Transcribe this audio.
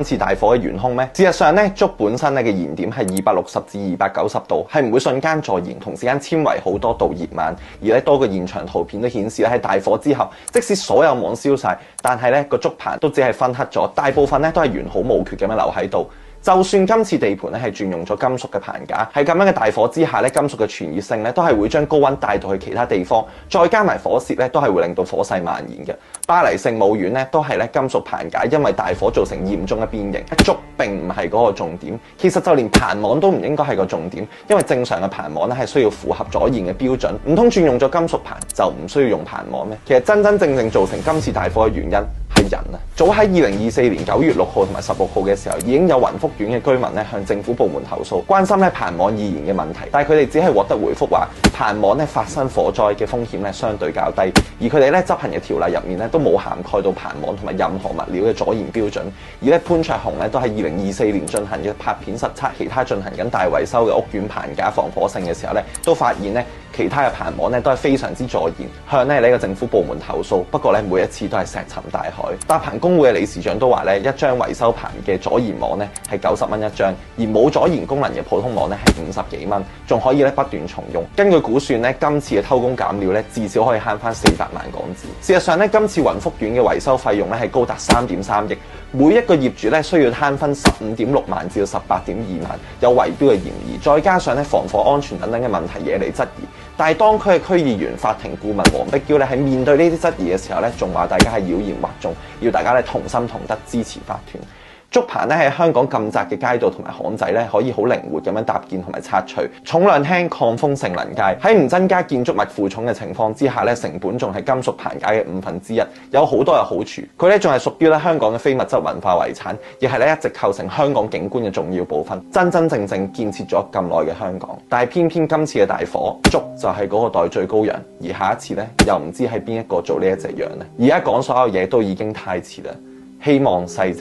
今次大火嘅元兇咩？事實上咧，竹本身咧嘅燃點係260至290度，係唔會瞬間助燃，同時間纖維好多度熱慢。而咧多個現場圖片都顯示咧喺大火之後，即使所有網燒晒，但係咧個竹棚都只係燻黑咗，大部分咧都係完好無缺咁樣留喺度。就算今次地盤咧係轉用咗金屬嘅棚架，喺咁樣嘅大火之下咧，金屬嘅傳熱性咧都係會將高溫帶到去其他地方，再加埋火舌咧都係會令到火勢蔓延嘅。巴黎聖母院咧都係咧金屬棚架，因為大火造成嚴重嘅變形。竹並唔係嗰個重點，其實就連棚網都唔應該係個重點，因為正常嘅棚網咧係需要符合阻燃嘅標準，唔通轉用咗金屬棚就唔需要用棚網咩？其實真正造成今次大火嘅原因係人啊！早喺2024年9月6號同埋16號嘅時候，已經有雲福苑嘅居民咧向政府部門投訴，關心咧棚網易燃嘅問題，但係佢哋只係獲得回覆話棚網咧發生火災嘅風險咧相對較低，而佢哋咧執行嘅條例入面咧都冇涵蓋到棚網同埋任何物料嘅阻燃標準。而咧潘焯鴻咧都喺2024年進行嘅拍片實測其他進行緊大維修嘅屋苑棚架防火性嘅時候咧，都發現咧其他嘅棚網咧都係非常之助燃，向咧呢個政府部門投訴。不過咧每一次都係石沉大海。搭棚工會嘅理事長都話咧，一張維修棚嘅阻燃網咧係90蚊一張，而冇阻燃功能嘅普通網咧係50幾蚊，仲可以咧不斷重用。根據估算咧，今次嘅偷工減料咧至少可以慳翻400萬港紙。事實上咧，今次雲福苑嘅維修費用咧係高達3.3億，每一個業主咧需要慳分15.6萬至到18.2萬，有圍標嘅嫌疑。再加上咧防火安全等等嘅問題惹嚟質疑。但係當區嘅區議員、法庭顧問黃碧嬌咧喺面對呢啲質疑嘅時候咧，仲話大家係妖言惑眾，要大家咧同心同德支持法團。竹棚咧喺香港咁窄嘅街道同埋巷仔咧，可以好靈活咁樣搭建同埋拆除，重量輕、抗風性能佳。喺唔增加建築物負重嘅情況之下咧，成本仲係金屬棚架嘅1/5，有好多嘅好處。佢咧仲係屬於咧香港嘅非物質文化遺產，亦係咧一直構成香港景觀嘅重要部分，真正建設咗咁耐嘅香港。但係偏偏今次嘅大火，竹就係嗰個代罪羔羊，而下一次咧又唔知係邊一個做呢一隻羊咧。而家講所有嘢都已經太遲啦，希望逝者